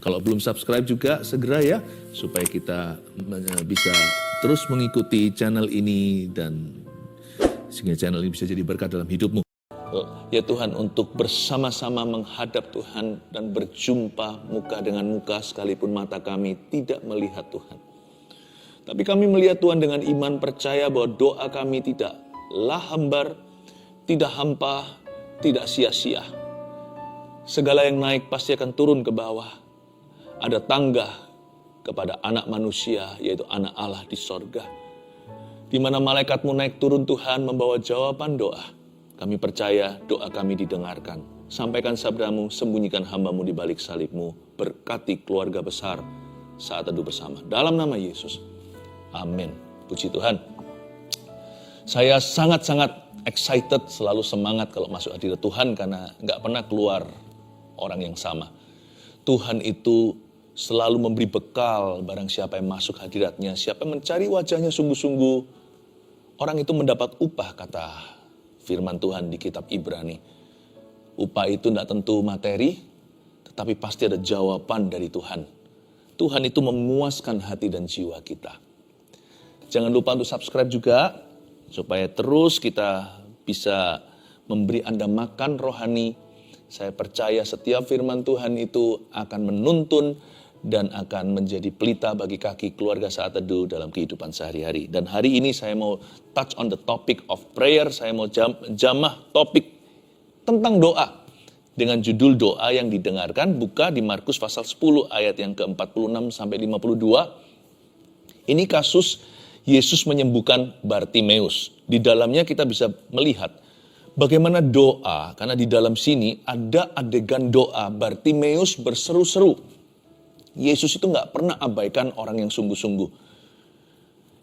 Kalau belum subscribe juga segera ya, supaya kita bisa terus mengikuti channel ini dan sehingga channel ini bisa jadi berkat dalam hidupmu. Ya Tuhan, untuk bersama-sama menghadap Tuhan dan berjumpa muka dengan muka sekalipun mata kami tidak melihat Tuhan. Tapi kami melihat Tuhan dengan iman percaya bahwa doa kami tidaklah hambar, tidak hampa, tidak sia-sia. Segala yang naik pasti akan turun ke bawah. Ada tangga kepada anak manusia, yaitu anak Allah di sorga. Di mana malaikatmu naik turun Tuhan membawa jawaban doa. Kami percaya doa kami didengarkan. Sampaikan sabdamu, sembunyikan hambamu di balik salibmu. Berkati keluarga besar saat teduh bersama. Dalam nama Yesus. Amin. Puji Tuhan. Saya sangat-sangat excited, selalu semangat kalau masuk hadirat Tuhan karena nggak pernah keluar orang yang sama. Tuhan itu selalu memberi bekal barang siapa yang masuk hadiratnya, siapa yang mencari wajahnya sungguh-sungguh, orang itu mendapat upah, kata firman Tuhan di kitab Ibrani. Upah itu tidak tentu materi, tetapi pasti ada jawaban dari Tuhan. Tuhan itu memuaskan hati dan jiwa kita. Jangan lupa untuk subscribe juga, supaya terus kita bisa memberi Anda makan rohani. Saya percaya setiap firman Tuhan itu akan menuntun dan akan menjadi pelita bagi kaki keluarga saat teduh dalam kehidupan sehari-hari. Dan hari ini saya mau touch on the topic of prayer. Saya mau jamah topik tentang doa. Dengan judul doa yang didengarkan, buka di Markus pasal 10 ayat yang ke-46 sampai 52. Ini kasus Yesus menyembuhkan Bartimeus. Di dalamnya kita bisa melihat bagaimana doa, karena di dalam sini ada adegan doa Bartimeus berseru-seru. Yesus itu nggak pernah abaikan orang yang sungguh-sungguh.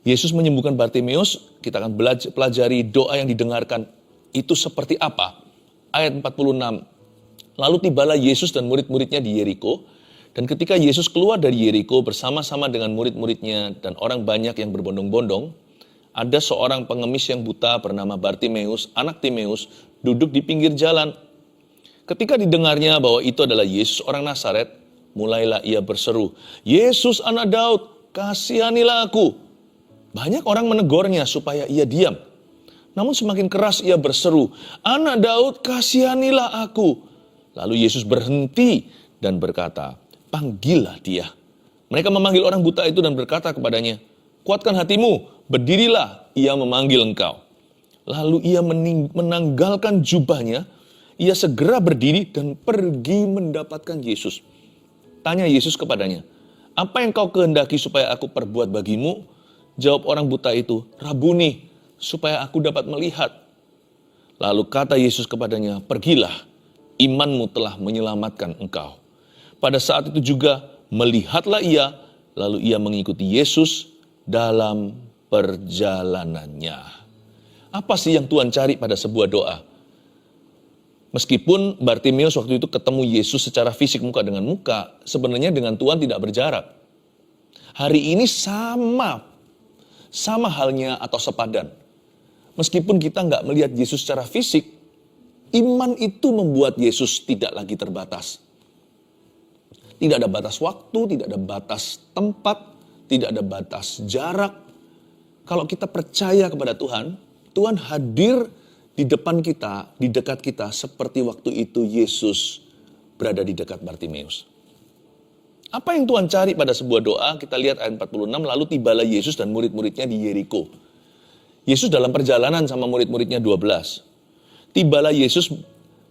Yesus menyembuhkan Bartimeus, kita akan pelajari doa yang didengarkan itu seperti apa. Ayat 46, lalu tibalah Yesus dan murid-muridnya di Yeriko, dan ketika Yesus keluar dari Yeriko bersama-sama dengan murid-muridnya dan orang banyak yang berbondong-bondong, ada seorang pengemis yang buta bernama Bartimeus, anak Timeus, duduk di pinggir jalan. Ketika didengarnya bahwa itu adalah Yesus orang Nazaret, mulailah ia berseru, Yesus anak Daud, kasihanilah aku. Banyak orang menegurnya supaya ia diam. Namun semakin keras ia berseru, anak Daud, kasihanilah aku. Lalu Yesus berhenti dan berkata, panggillah dia. Mereka memanggil orang buta itu dan berkata kepadanya, kuatkan hatimu, berdirilah, ia memanggil engkau. Lalu ia menanggalkan jubahnya, ia segera berdiri dan pergi mendapatkan Yesus. Tanya Yesus kepadanya, apa yang kau kehendaki supaya aku perbuat bagimu? Jawab orang buta itu, Rabuni, supaya aku dapat melihat. Lalu kata Yesus kepadanya, pergilah, imanmu telah menyelamatkan engkau. Pada saat itu juga melihatlah ia, lalu ia mengikuti Yesus dalam perjalanannya. Apa sih yang Tuhan cari pada sebuah doa? Meskipun Bartimeus waktu itu ketemu Yesus secara fisik muka dengan muka, sebenarnya dengan Tuhan tidak berjarak. Hari ini sama halnya atau sepadan. Meskipun kita nggak melihat Yesus secara fisik, iman itu membuat Yesus tidak lagi terbatas. Tidak ada batas waktu, tidak ada batas tempat, tidak ada batas jarak. Kalau kita percaya kepada Tuhan, Tuhan hadir di depan kita, di dekat kita, seperti waktu itu Yesus berada di dekat Bartimeus. Apa yang Tuhan cari pada sebuah doa? Kita lihat ayat 46, lalu tibalah Yesus dan murid-muridnya di Yeriko. Yesus dalam perjalanan sama murid-muridnya 12. Tibalah Yesus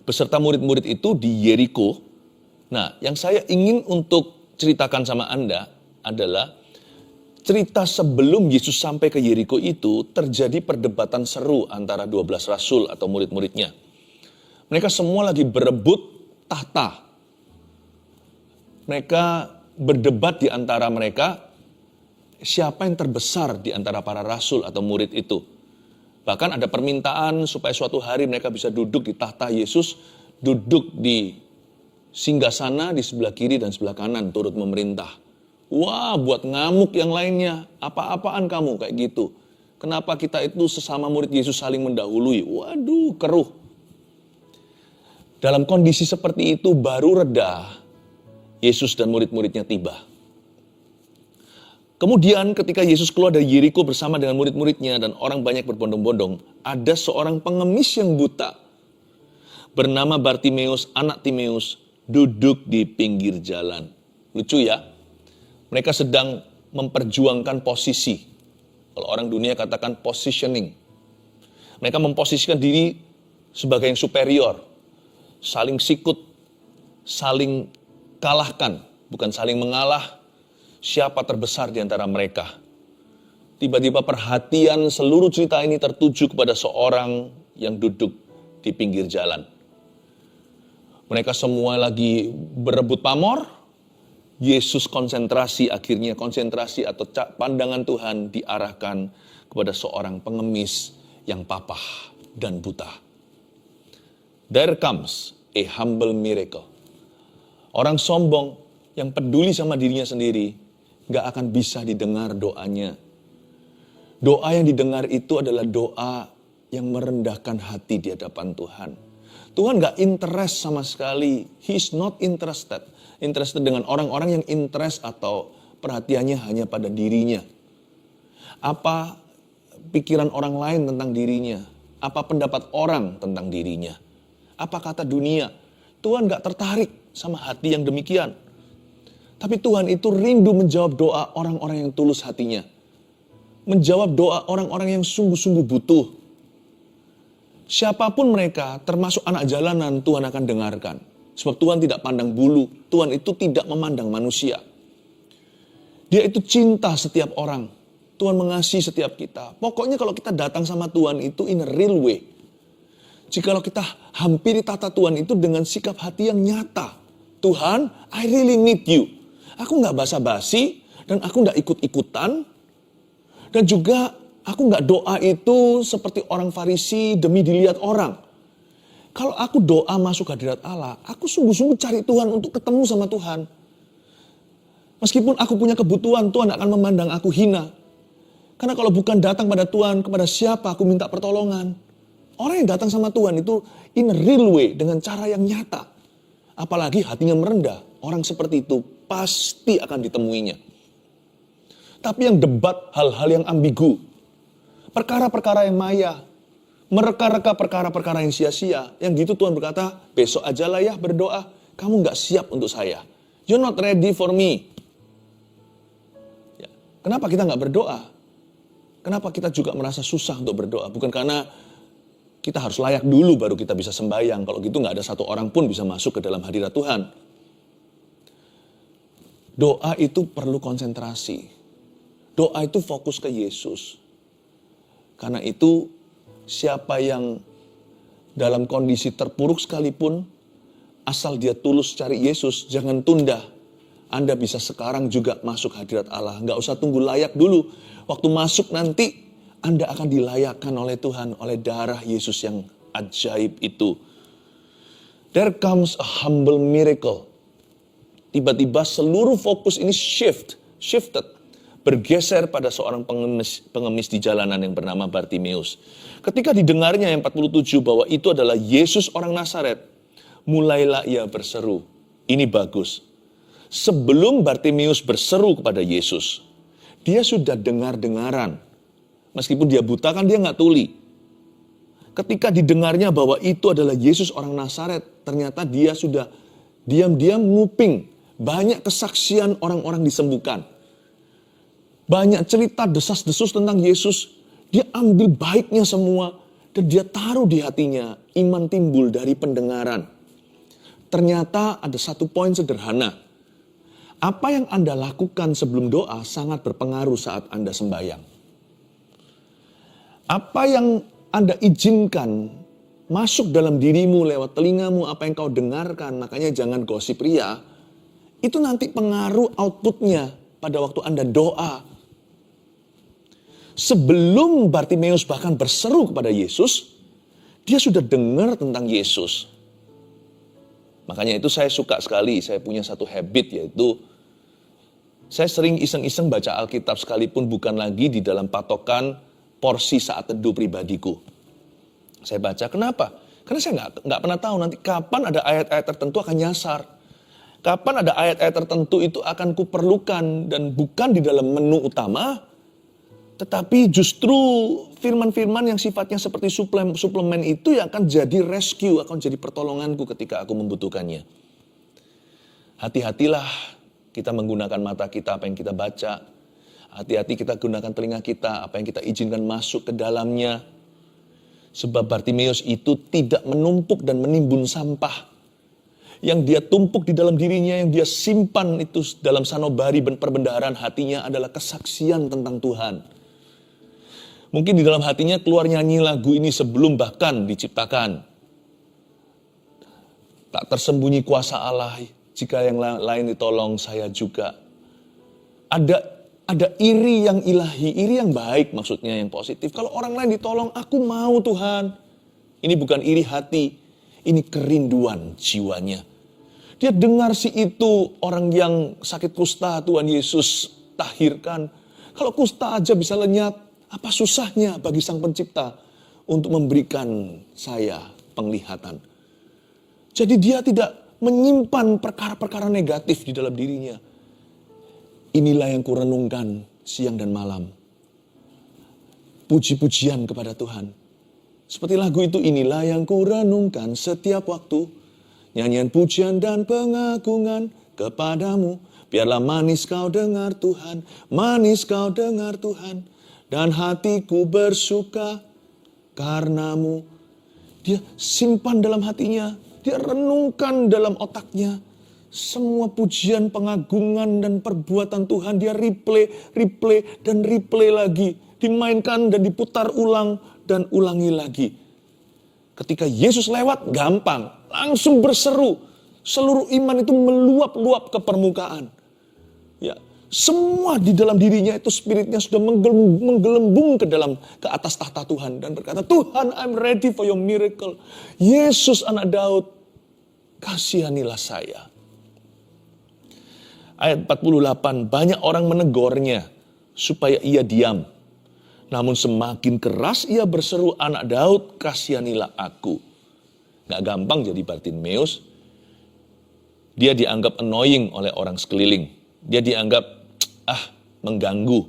beserta murid-murid itu di Yeriko. Nah, yang saya ingin untuk ceritakan sama Anda adalah cerita sebelum Yesus sampai ke Yeriko itu terjadi perdebatan seru antara 12 rasul atau murid-muridnya. Mereka semua lagi berebut tahta. Mereka berdebat di antara mereka siapa yang terbesar di antara para rasul atau murid itu. Bahkan ada permintaan supaya suatu hari mereka bisa duduk di tahta Yesus, duduk di singgasana di sebelah kiri dan sebelah kanan turut memerintah. Wah, buat ngamuk yang lainnya. Apa-apaan kamu kayak gitu. Kenapa kita itu sesama murid Yesus saling mendahului? Waduh, keruh. Dalam kondisi seperti itu baru reda. Yesus dan murid-muridnya tiba. Kemudian ketika Yesus keluar dari Yeriko bersama dengan murid-muridnya dan orang banyak berbondong-bondong, ada seorang pengemis yang buta bernama Bartimeus, anak Timeus, duduk di pinggir jalan. Lucu ya, mereka sedang memperjuangkan posisi. Kalau orang dunia katakan positioning. Mereka memposisikan diri sebagai yang superior, saling sikut, saling kalahkan, bukan saling mengalah. Siapa terbesar di antara mereka? Tiba-tiba perhatian seluruh cerita ini tertuju kepada seorang yang duduk di pinggir jalan. Mereka semua lagi berebut pamor. Yesus akhirnya konsentrasi atau pandangan Tuhan diarahkan kepada seorang pengemis yang papah dan buta. There comes a humble miracle. Orang sombong yang peduli sama dirinya sendiri gak akan bisa didengar doanya. Doa yang didengar itu adalah doa yang merendahkan hati di hadapan Tuhan. Tuhan gak interest sama sekali. He's not interested. Interested dengan orang-orang yang interest atau perhatiannya hanya pada dirinya. Apa pikiran orang lain tentang dirinya? Apa pendapat orang tentang dirinya? Apa kata dunia? Tuhan gak tertarik sama hati yang demikian. Tapi Tuhan itu rindu menjawab doa orang-orang yang tulus hatinya. Menjawab doa orang-orang yang sungguh-sungguh butuh. Siapapun mereka, termasuk anak jalanan, Tuhan akan dengarkan. Sebab Tuhan tidak pandang bulu. Tuhan itu tidak memandang manusia. Dia itu cinta setiap orang. Tuhan mengasihi setiap kita. Pokoknya kalau kita datang sama Tuhan itu in a real way. Jikalau kita hampiri tata Tuhan itu dengan sikap hati yang nyata. Tuhan, I really need you. Aku gak basa-basi dan aku gak ikut-ikutan. Dan juga aku gak doa itu seperti orang Farisi demi dilihat orang. Kalau aku doa masuk hadirat Allah, aku sungguh-sungguh cari Tuhan untuk ketemu sama Tuhan. Meskipun aku punya kebutuhan, Tuhan akan memandang aku hina. Karena kalau bukan datang pada Tuhan, kepada siapa aku minta pertolongan. Orang yang datang sama Tuhan itu in a real way, dengan cara yang nyata. Apalagi hatinya merendah, orang seperti itu pasti akan ditemuinya. Tapi yang debat hal-hal yang ambigu, perkara-perkara yang maya, mereka-reka perkara-perkara yang sia-sia, yang gitu Tuhan berkata, besok aja lah ya berdoa, kamu gak siap untuk saya. You're not ready for me. Ya. Kenapa kita gak berdoa? Kenapa kita juga merasa susah untuk berdoa? Bukan karena kita harus layak dulu baru kita bisa sembahyang. Kalau gitu gak ada satu orang pun bisa masuk ke dalam hadirat Tuhan. Doa itu perlu konsentrasi. Doa itu fokus ke Yesus. Karena itu siapa yang dalam kondisi terpuruk sekalipun, asal dia tulus cari Yesus, jangan tunda. Anda bisa sekarang juga masuk hadirat Allah. Nggak usah tunggu layak dulu. Waktu masuk nanti, Anda akan dilayakkan oleh Tuhan, oleh darah Yesus yang ajaib itu. There comes a humble miracle. Tiba-tiba seluruh fokus ini shifted. Bergeser pada seorang pengemis di jalanan yang bernama Bartimeus. Ketika didengarnya yang 47 bahwa itu adalah Yesus orang Nazaret, mulailah ia berseru. Ini bagus. Sebelum Bartimeus berseru kepada Yesus, dia sudah dengar-dengaran. Meskipun dia buta kan dia gak tuli. Ketika didengarnya bahwa itu adalah Yesus orang Nazaret, ternyata dia sudah diam-diam nguping. Banyak kesaksian orang-orang disembuhkan. Banyak cerita desas-desus tentang Yesus. Dia ambil baiknya semua. Dan dia taruh di hatinya. Iman timbul dari pendengaran. Ternyata ada satu poin sederhana. Apa yang Anda lakukan sebelum doa sangat berpengaruh saat Anda sembahyang. Apa yang Anda izinkan masuk dalam dirimu lewat telingamu, apa yang kau dengarkan, makanya jangan gosip ria. Itu nanti pengaruh outputnya pada waktu Anda doa. Sebelum Bartimeus bahkan berseru kepada Yesus, dia sudah dengar tentang Yesus. Makanya itu saya suka sekali, saya punya satu habit yaitu saya sering iseng-iseng baca Alkitab sekalipun bukan lagi di dalam patokan porsi saat teduh pribadiku. Saya baca, kenapa? Karena saya nggak pernah tahu nanti kapan ada ayat-ayat tertentu akan nyasar. Kapan ada ayat-ayat tertentu itu akan kuperlukan dan bukan di dalam menu utama, tetapi justru firman-firman yang sifatnya seperti suplemen itu yang akan jadi rescue, akan jadi pertolonganku ketika aku membutuhkannya. Hati-hatilah kita menggunakan mata kita, apa yang kita baca. Hati-hati kita gunakan telinga kita, apa yang kita izinkan masuk ke dalamnya. Sebab Bartimeus itu tidak menumpuk dan menimbun sampah. Yang dia tumpuk di dalam dirinya, yang dia simpan itu dalam sanubari perbendaharaan hatinya adalah kesaksian tentang Tuhan. Mungkin di dalam hatinya keluar nyanyi lagu ini sebelum bahkan diciptakan. Tak tersembunyi kuasa Allah, jika yang lain ditolong saya juga. Ada iri yang ilahi, iri yang baik maksudnya, yang positif. Kalau orang lain ditolong, aku mau Tuhan. Ini bukan iri hati. Ini kerinduan jiwanya. Dia dengar si itu orang yang sakit kusta Tuhan Yesus tahirkan. Kalau kusta aja bisa lenyap, apa susahnya bagi Sang Pencipta untuk memberikan saya penglihatan. Jadi dia tidak menyimpan perkara-perkara negatif di dalam dirinya. Inilah yang kurenungkan siang dan malam. Puji-pujian kepada Tuhan. Seperti lagu itu, inilah yang kurenungkan setiap waktu. Nyanyian pujian dan pengagungan kepadamu. Biarlah manis kau dengar Tuhan, manis kau dengar Tuhan. Dan hatiku bersuka karenamu. Dia simpan dalam hatinya, dia renungkan dalam otaknya. Semua pujian, pengagungan, dan perbuatan Tuhan dia replay, dan replay lagi. Dimainkan dan diputar ulang dan ulangi lagi. Ketika Yesus lewat, gampang. Langsung berseru. Seluruh iman itu meluap-luap ke permukaan. Ya, semua di dalam dirinya itu spiritnya sudah menggelembung ke atas tahta Tuhan. Dan berkata, Tuhan, I'm ready for your miracle. Yesus anak Daud, kasihanilah saya. Ayat 48, banyak orang menegurnya supaya ia diam. Namun semakin keras ia berseru, anak Daud, kasihanilah aku. Gak gampang jadi Bartimeus. Dia dianggap annoying oleh orang sekeliling. Dia dianggap, mengganggu.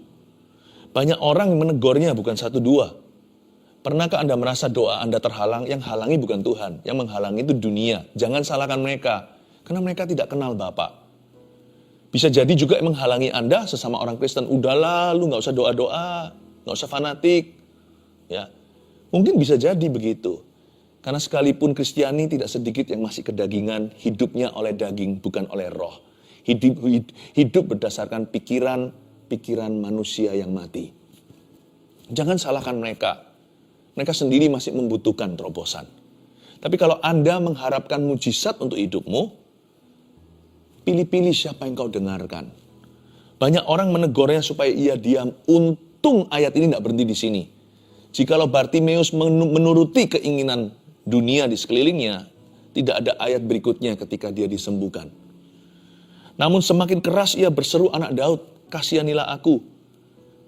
Banyak orang yang menegurnya, bukan satu dua. Pernahkah Anda merasa doa Anda terhalang? Yang halangi bukan Tuhan. Yang menghalangi itu dunia. Jangan salahkan mereka. Karena mereka tidak kenal Bapa. Bisa jadi juga yang menghalangi Anda sesama orang Kristen. Udahlah, lu gak usah doa-doa. Gak usah fanatik. Ya, mungkin bisa jadi begitu. Karena sekalipun Kristiani tidak sedikit yang masih kedagingan, hidupnya oleh daging bukan oleh roh. Hidup berdasarkan pikiran manusia yang mati. Jangan salahkan mereka. Mereka sendiri masih membutuhkan terobosan. Tapi kalau Anda mengharapkan mujizat untuk hidupmu, pilih-pilih siapa yang kau dengarkan. Banyak orang menegurnya supaya ia diam. Untung ayat ini tidak berhenti di sini. Jikalau Bartimeus menuruti keinginan dunia di sekelilingnya, tidak ada ayat berikutnya ketika dia disembuhkan. Namun semakin keras ia berseru, anak Daud, kasihanilah aku.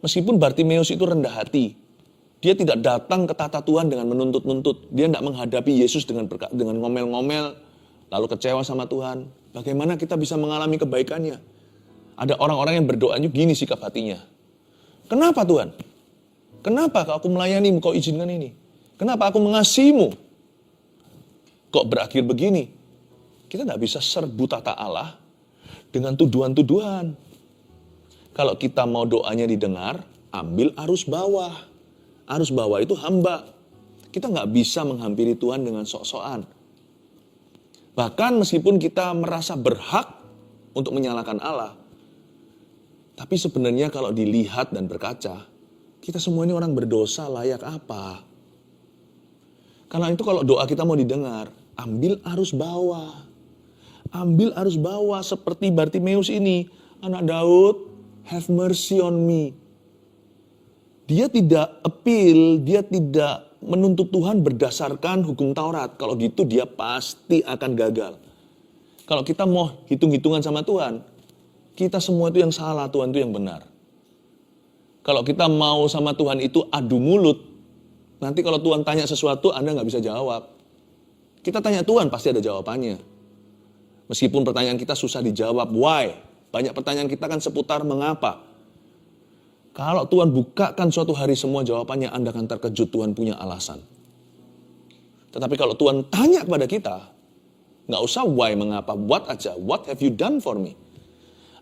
Meskipun Bartimeus itu rendah hati, dia tidak datang ke tahta Tuhan dengan menuntut-nuntut. Dia tidak menghadapi Yesus dengan ngomel-ngomel, lalu kecewa sama Tuhan. Bagaimana kita bisa mengalami kebaikannya? Ada orang-orang yang berdoanya gini sikap hatinya. Kenapa Tuhan? Kenapa aku melayanimu, kau izinkan ini? Kenapa aku mengasihimu? Kok berakhir begini? Kita tidak bisa serbu tata Allah dengan tuduhan-tuduhan. Kalau kita mau doanya didengar, ambil arus bawah. Arus bawah itu hamba. Kita nggak bisa menghampiri Tuhan dengan sok-sokan. Bahkan meskipun kita merasa berhak untuk menyalahkan Allah, tapi sebenarnya kalau dilihat dan berkaca, kita semua ini orang berdosa, layak apa? Karena itu kalau doa kita mau didengar, ambil arus bawah. Ambil arus bawah seperti Bartimeus ini. Anak Daud, have mercy on me. Dia tidak appeal, dia tidak menuntut Tuhan berdasarkan hukum Taurat. Kalau gitu dia pasti akan gagal. Kalau kita mau hitung-hitungan sama Tuhan, kita semua itu yang salah, Tuhan itu yang benar. Kalau kita mau sama Tuhan itu adu mulut, nanti kalau Tuhan tanya sesuatu, Anda nggak bisa jawab. Kita tanya Tuhan, pasti ada jawabannya. Meskipun pertanyaan kita susah dijawab, why? Banyak pertanyaan kita kan seputar mengapa. Kalau Tuhan bukakan suatu hari semua jawabannya, Anda akan terkejut Tuhan punya alasan. Tetapi kalau Tuhan tanya kepada kita, nggak usah why, mengapa, what aja. What have you done for me?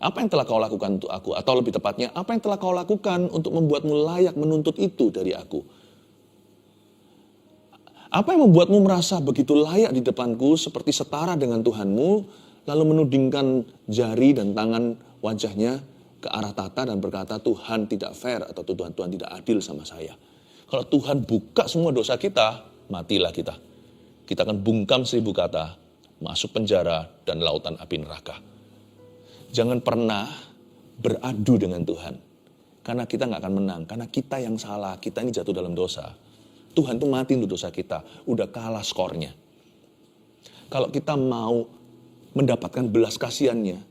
Apa yang telah kau lakukan untuk aku? Atau lebih tepatnya, apa yang telah kau lakukan untuk membuatmu layak menuntut itu dari aku? Apa yang membuatmu merasa begitu layak di depanku seperti setara dengan Tuhanmu, lalu menudingkan jari dan tangan wajahnya ke arah tata dan berkata, Tuhan tidak fair atau Tuhan tidak adil sama saya. Kalau Tuhan buka semua dosa kita, matilah kita. Kita akan bungkam 1000 kata, masuk penjara dan lautan api neraka. Jangan pernah beradu dengan Tuhan. Karena kita nggak akan menang. Karena kita yang salah, kita ini jatuh dalam dosa. Tuhan tuh mati untuk dosa kita. Udah kalah skornya. Kalau kita mau mendapatkan belas kasihannya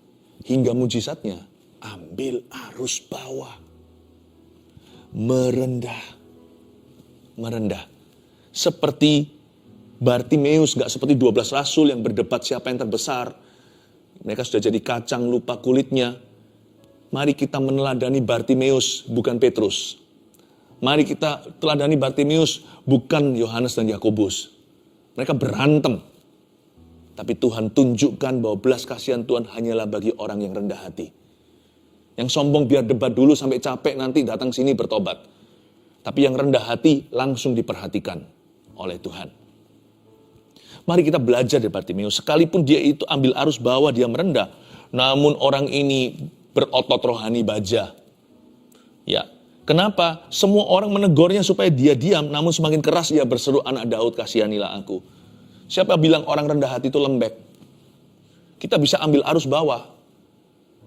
hingga mujizatnya, ambil arus bawah. Merendah. Seperti Bartimeus, gak seperti 12 rasul yang berdebat siapa yang terbesar. Mereka sudah jadi kacang lupa kulitnya. Mari kita meneladani Bartimeus, bukan Petrus. Mari kita teladani Bartimeus, bukan Yohanes dan Yakobus. Mereka berantem. Tapi Tuhan tunjukkan bahwa belas kasihan Tuhan hanyalah bagi orang yang rendah hati. Yang sombong biar debat dulu sampai capek nanti datang sini bertobat. Tapi yang rendah hati langsung diperhatikan oleh Tuhan. Mari kita belajar dari Bartimeus. Sekalipun dia itu ambil arus bawah, dia merendah. Namun orang ini berotot rohani baja. Ya. Kenapa? Semua orang menegurnya supaya dia diam, namun semakin keras ia berseru, anak Daud kasihanilah aku. Siapa bilang orang rendah hati itu lembek? Kita bisa ambil arus bawah.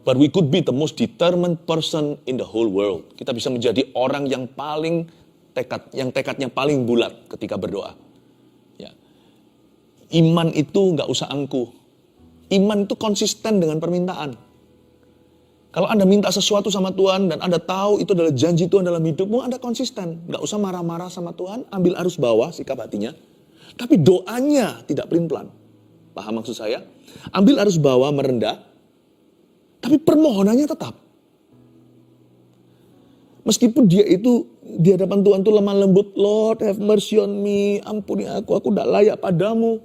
But we could be the most determined person in the whole world. Kita bisa menjadi orang yang paling tekadnya paling bulat ketika berdoa. Ya. Iman itu nggak usah angkuh. Iman itu konsisten dengan permintaan. Kalau Anda minta sesuatu sama Tuhan dan Anda tahu itu adalah janji Tuhan dalam hidupmu, Anda konsisten. Nggak usah marah-marah sama Tuhan, ambil arus bawah sikap hatinya. Tapi doanya tidak pelin-pelan. Paham maksud saya? Ambil arus bawah merendah, tapi permohonannya tetap. Meskipun dia itu di hadapan Tuhan itu lemah lembut, Lord have mercy on me, ampuni aku tidak layak padamu.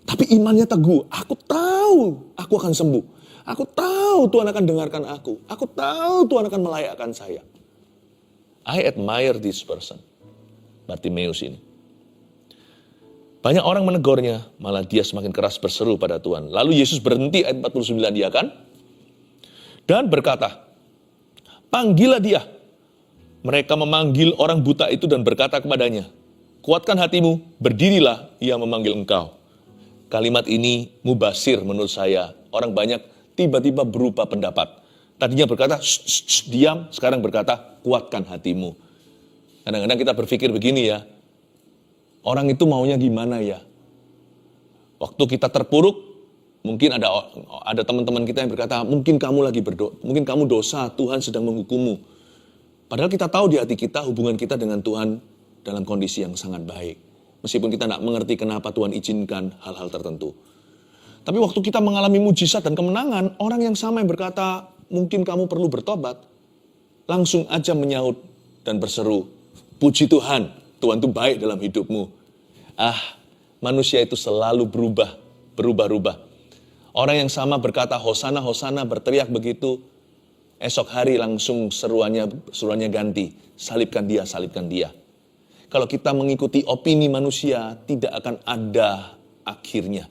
Tapi imannya teguh, aku tahu aku akan sembuh. Aku tahu Tuhan akan dengarkan aku. Aku tahu Tuhan akan melayakkan saya. I admire this person. Bartimeus ini. Banyak orang menegurnya, malah dia semakin keras berseru pada Tuhan. Lalu Yesus berhenti, ayat 49 dia kan. Dan berkata, panggillah dia. Mereka memanggil orang buta itu dan berkata kepadanya, kuatkan hatimu, berdirilah, ia memanggil engkau. Kalimat ini mubasir menurut saya. Orang banyak tiba-tiba berubah pendapat. Tadinya berkata, diam, sekarang berkata, kuatkan hatimu. Kadang-kadang kita berpikir begini ya, orang itu maunya gimana ya? Waktu kita terpuruk, mungkin ada teman-teman kita yang berkata, mungkin kamu lagi berdoa, mungkin kamu dosa, Tuhan sedang menghukummu. Padahal kita tahu di hati kita, hubungan kita dengan Tuhan dalam kondisi yang sangat baik. Meskipun kita tidak mengerti kenapa Tuhan izinkan hal-hal tertentu. Tapi waktu kita mengalami mujizat dan kemenangan, orang yang sama yang berkata, mungkin kamu perlu bertobat, langsung aja menyaut dan berseru, puji Tuhan, Tuhan itu baik dalam hidupmu. Manusia itu selalu berubah-ubah. Orang yang sama berkata, Hosana, Hosana, berteriak begitu, esok hari langsung seruannya ganti, salibkan dia, salibkan dia. Kalau kita mengikuti opini manusia, tidak akan ada akhirnya.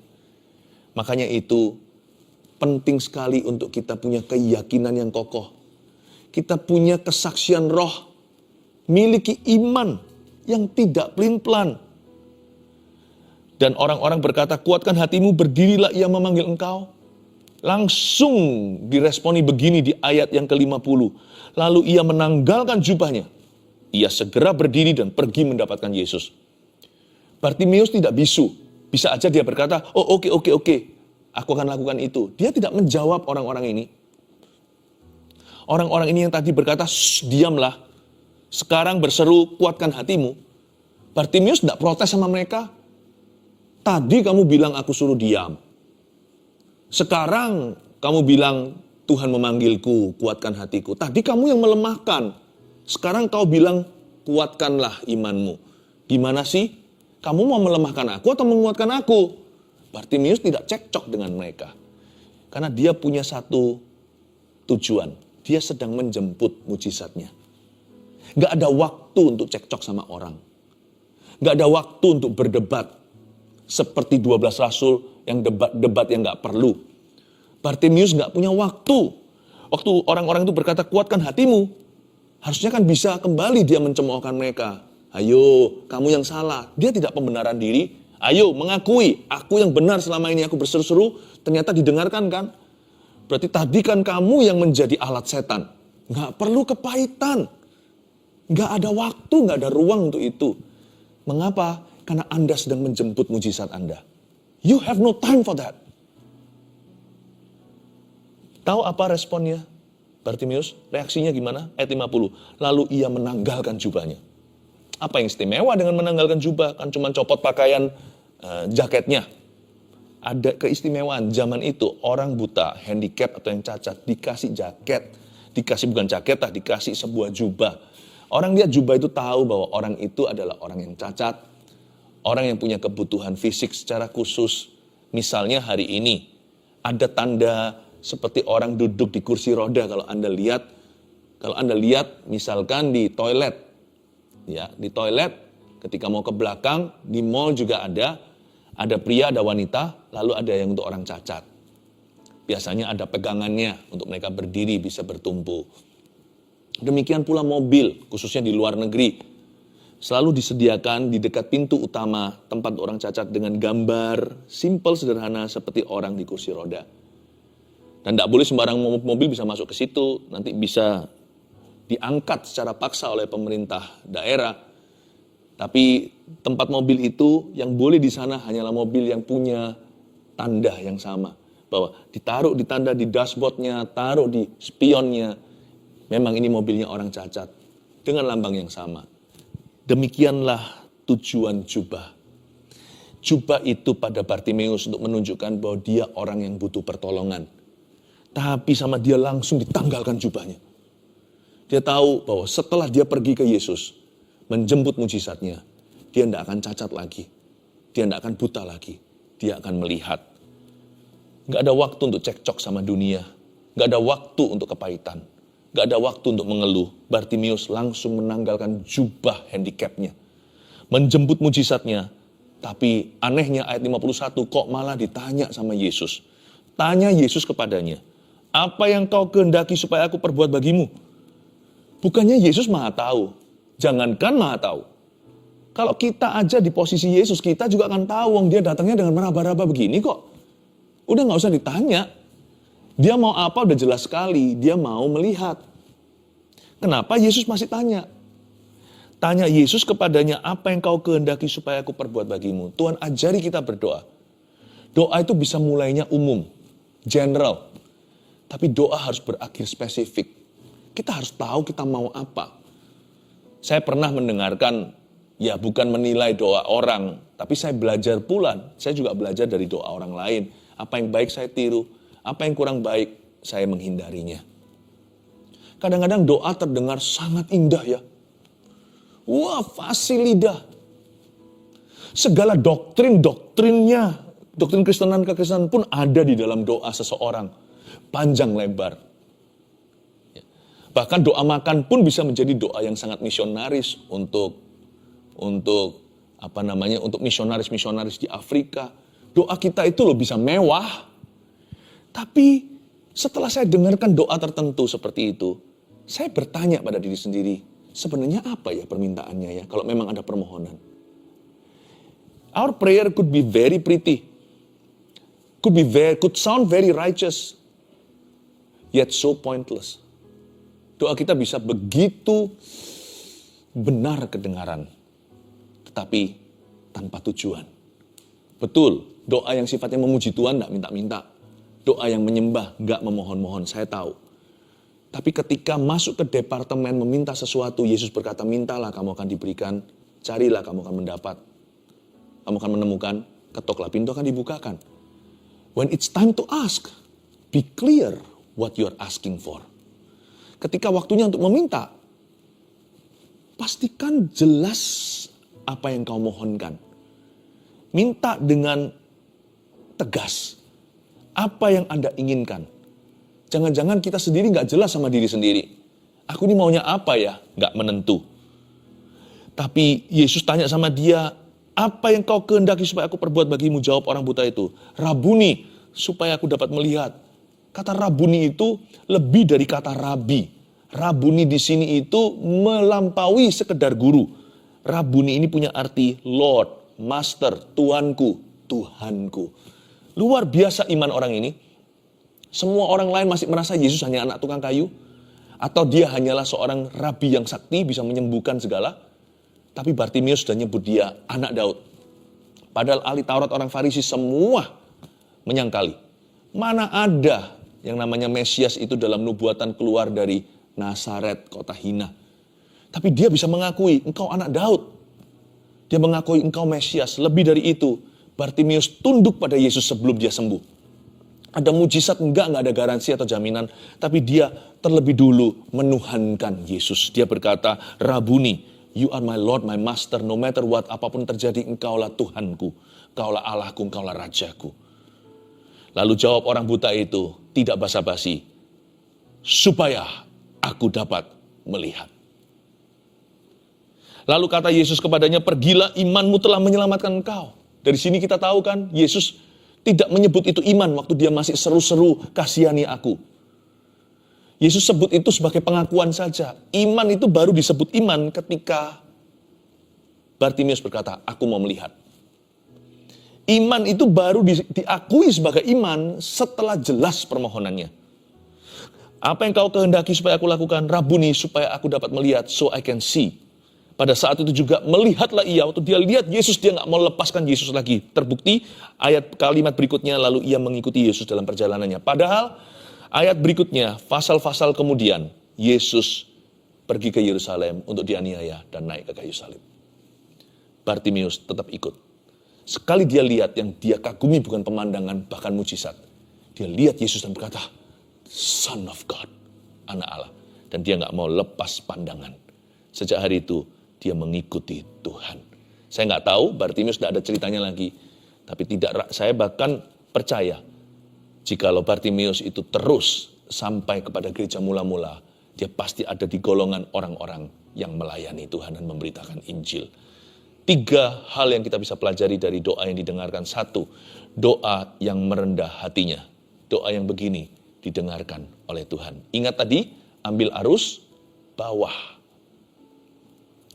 Makanya itu penting sekali untuk kita punya keyakinan yang kokoh. Kita punya kesaksian roh. Miliki iman yang tidak pelin-pelan. Dan orang-orang berkata, kuatkan hatimu, berdirilah ia memanggil engkau. Langsung diresponi begini di ayat yang ke-50. Lalu ia menanggalkan jubahnya. Ia segera berdiri dan pergi mendapatkan Yesus. Bartimeus tidak bisu. Bisa aja dia berkata, oh oke, aku akan lakukan itu. Dia tidak menjawab orang-orang ini. Orang-orang ini yang tadi berkata, diamlah. Sekarang berseru, kuatkan hatimu. Bartimeus tidak protes sama mereka. Tadi kamu bilang aku suruh diam. Sekarang kamu bilang, Tuhan memanggilku, kuatkan hatiku. Tadi kamu yang melemahkan. Sekarang kau bilang, kuatkanlah imanmu. Gimana sih? Kamu mau melemahkan aku atau menguatkan aku? Bartimius tidak cekcok dengan mereka. Karena dia punya satu tujuan. Dia sedang menjemput mujizatnya. Gak ada waktu untuk cekcok sama orang. Gak ada waktu untuk berdebat. Seperti 12 rasul yang debat yang gak perlu. Bartimius gak punya waktu. Waktu orang-orang itu berkata, kuatkan hatimu. Harusnya kan bisa kembali dia mencemoohkan mereka. Ayo, kamu yang salah. Dia tidak pembenaran diri. Ayo, mengakui. Aku yang benar selama ini aku berseru-seru. Ternyata didengarkan kan? Berarti tadi kan kamu yang menjadi alat setan. Gak perlu kepahitan. Gak ada waktu, gak ada ruang untuk itu. Mengapa? Karena Anda sedang menjemput mujizat Anda. You have no time for that. Tahu apa responnya Bartimius? Reaksinya gimana? Ayat 50. Lalu ia menanggalkan jubahnya. Apa yang istimewa dengan menanggalkan jubah? Kan cuma copot pakaian jaketnya. Ada keistimewaan zaman itu. Orang buta, handicap atau yang cacat dikasih jaket. Dikasih bukan jaket lah, dikasih sebuah jubah. Orang lihat jubah itu tahu bahwa orang itu adalah orang yang cacat. Orang yang punya kebutuhan fisik secara khusus. Misalnya hari ini ada tanda seperti orang duduk di kursi roda kalau Anda lihat misalkan di toilet. Ya, di toilet ketika mau ke belakang, di mall juga ada pria, ada wanita, lalu ada yang untuk orang cacat. Biasanya ada pegangannya untuk mereka berdiri bisa bertumpu. Demikian pula mobil, khususnya di luar negeri. Selalu disediakan di dekat pintu utama tempat orang cacat dengan gambar simple sederhana seperti orang di kursi roda. Dan tidak boleh sembarang mobil bisa masuk ke situ, nanti bisa diangkat secara paksa oleh pemerintah daerah. Tapi tempat mobil itu yang boleh di sana hanyalah mobil yang punya tanda yang sama. Bahwa ditaruh di tanda di dashboardnya, taruh di spionnya. Memang ini mobilnya orang cacat dengan lambang yang sama. Demikianlah tujuan jubah. Jubah itu pada Bartimius untuk menunjukkan bahwa dia orang yang butuh pertolongan. Tapi sama dia langsung ditanggalkan jubahnya. Dia tahu bahwa setelah dia pergi ke Yesus, menjemput mujizatnya, dia tidak akan cacat lagi. Dia tidak akan buta lagi. Dia akan melihat. Gak ada waktu untuk cekcok sama dunia. Gak ada waktu untuk kepahitan. Gak ada waktu untuk mengeluh. Bartimius langsung menanggalkan jubah handicapnya. Menjemput mujizatnya. Tapi anehnya ayat 51 kok malah ditanya sama Yesus. Tanya Yesus kepadanya. Apa yang kau kehendaki supaya aku perbuat bagimu? Bukannya Yesus maha tahu. Jangankan maha tahu. Kalau kita aja di posisi Yesus, kita juga akan tahu. Wong dia datangnya dengan meraba-raba begini kok. Udah gak usah ditanya. Dia mau apa udah jelas sekali. Dia mau melihat. Kenapa Yesus masih tanya? Tanya Yesus kepadanya, apa yang kau kehendaki supaya aku perbuat bagimu? Tuhan ajari kita berdoa. Doa itu bisa mulainya umum, general. Tapi doa harus berakhir spesifik. Kita harus tahu kita mau apa. Saya pernah mendengarkan, ya bukan menilai doa orang, tapi saya belajar pula. Saya juga belajar dari doa orang lain. Apa yang baik saya tiru, apa yang kurang baik saya menghindarinya. Kadang-kadang doa terdengar sangat indah ya. Wah, fasih lidah. Segala doktrinnya, doktrin Kristenan kekristenan pun ada di dalam doa seseorang. Panjang lebar. Bahkan doa makan pun bisa menjadi doa yang sangat misionaris untuk misionaris di Afrika. Doa kita itu loh bisa mewah. Tapi setelah saya dengarkan doa tertentu seperti itu, saya bertanya pada diri sendiri, sebenarnya apa ya permintaannya ya kalau memang ada permohonan. Our prayer could be very pretty. Could sound very righteous. Yet so pointless. Doa kita bisa begitu benar kedengaran. Tetapi tanpa tujuan. Betul, doa yang sifatnya memuji Tuhan tidak minta-minta. Doa yang menyembah, nggak memohon-mohon, saya tahu. Tapi ketika masuk ke departemen meminta sesuatu, Yesus berkata, mintalah kamu akan diberikan, carilah kamu akan mendapat. Kamu akan menemukan, ketoklah pintu akan dibukakan. When it's time to ask, be clear what you are asking for. Ketika waktunya untuk meminta, pastikan jelas apa yang kau mohonkan. Minta dengan tegas. Apa yang Anda inginkan. Jangan-jangan kita sendiri gak jelas sama diri sendiri. Aku ini maunya apa ya? Gak menentu. Tapi Yesus tanya sama dia, apa yang kau kehendaki supaya aku perbuat bagimu? Jawab orang buta itu, Rabuni, supaya aku dapat melihat. Kata Rabuni itu lebih dari kata rabi. Rabuni di sini itu melampaui sekedar guru. Rabuni ini punya arti Lord, Master, Tuanku, Tuhanku. Luar biasa iman orang ini. Semua orang lain masih merasa Yesus hanya anak tukang kayu. Atau dia hanyalah seorang rabi yang sakti, bisa menyembuhkan segala. Tapi Bartimeus sudah nyebut dia anak Daud. Padahal ahli Taurat orang Farisi semua menyangkali. Mana ada yang namanya Mesias itu dalam nubuatan keluar dari Nazaret, kota hina. Tapi dia bisa mengakui, engkau anak Daud. Dia mengakui engkau Mesias. Lebih dari itu, Bartimeus tunduk pada Yesus sebelum dia sembuh. Ada mujizat, enggak ada garansi atau jaminan. Tapi dia terlebih dulu menuhankan Yesus. Dia berkata, Rabuni, you are my Lord, my Master, no matter what, apapun terjadi, engkaulah Tuhanku, engkaulah Allahku, engkaulah Rajaku. Lalu jawab orang buta itu, tidak basa-basi, supaya aku dapat melihat. Lalu kata Yesus kepadanya, pergilah, imanmu telah menyelamatkan engkau. Dari sini kita tahu kan, Yesus tidak menyebut itu iman waktu dia masih seru-seru, kasihani aku. Yesus sebut itu sebagai pengakuan saja. Iman itu baru disebut iman ketika Bartimeus berkata, aku mau melihat. Iman itu baru diakui sebagai iman setelah jelas permohonannya. Apa yang kau kehendaki supaya aku lakukan? Rabuni, supaya aku dapat melihat, so I can see. Pada saat itu juga melihatlah ia. Waktu dia lihat Yesus, dia gak mau lepaskan Yesus lagi. Terbukti ayat kalimat berikutnya, lalu ia mengikuti Yesus dalam perjalanannya. Padahal ayat berikutnya, pasal-pasal kemudian, Yesus pergi ke Yerusalem untuk dianiaya dan naik ke kayu salib. Bartimeus tetap ikut. Sekali dia lihat yang dia kagumi bukan pemandangan, bahkan mujizat. Dia lihat Yesus dan berkata, Son of God, anak Allah. Dan dia gak mau lepas pandangan. Sejak hari itu, dia mengikuti Tuhan. Saya gak tahu, Bartimeus gak ada ceritanya lagi. Tapi saya bahkan percaya, jikalau Bartimeus itu terus sampai kepada gereja mula-mula, dia pasti ada di golongan orang-orang yang melayani Tuhan dan memberitakan Injil. 3 hal yang kita bisa pelajari dari doa yang didengarkan. 1, doa yang merendah hatinya. Doa yang begini didengarkan oleh Tuhan. Ingat tadi, ambil arus bawah.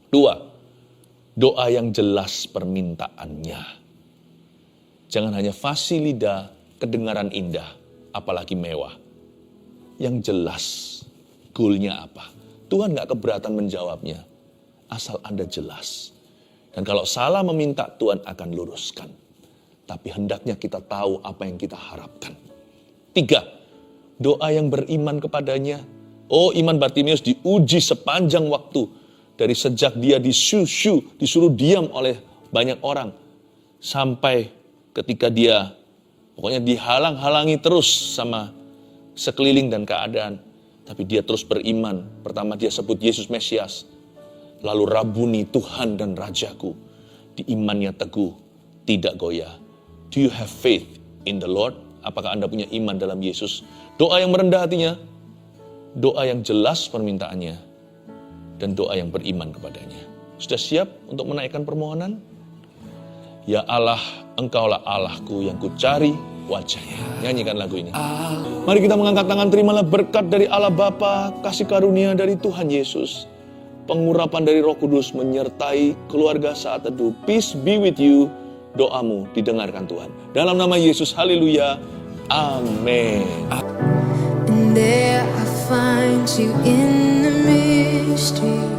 2, doa yang jelas permintaannya. Jangan hanya fasih lidah, kedengaran indah, apalagi mewah. Yang jelas, goalnya apa? Tuhan gak keberatan menjawabnya, asal Anda jelas. Dan kalau salah meminta, Tuhan akan luruskan. Tapi hendaknya kita tahu apa yang kita harapkan. 3, doa yang beriman kepadanya. Oh, iman Bartimeus diuji sepanjang waktu. Dari sejak dia disuruh diam oleh banyak orang. Sampai ketika dia pokoknya dihalang-halangi terus sama sekeliling dan keadaan. Tapi dia terus beriman. Pertama dia sebut Yesus Mesias. Lalu Rabuni, Tuhan dan Rajaku. Di imannya teguh, tidak goyah. Do you have faith in the Lord? Apakah Anda punya iman dalam Yesus? Doa yang merendah hatinya. Doa yang jelas permintaannya. Dan doa yang beriman kepadanya. Sudah siap untuk menaikkan permohonan? Ya Allah, Engkaulah Allahku yang kucari wajahnya. Nyanyikan lagu ini. Mari kita mengangkat tangan, terimalah berkat dari Allah Bapa, kasih karunia dari Tuhan Yesus, pengurapan dari Roh Kudus menyertai keluarga saat teduh. Peace be with you. Doamu didengarkan Tuhan. Dalam nama Yesus, haleluya. Amin. And there I find you in the mystery.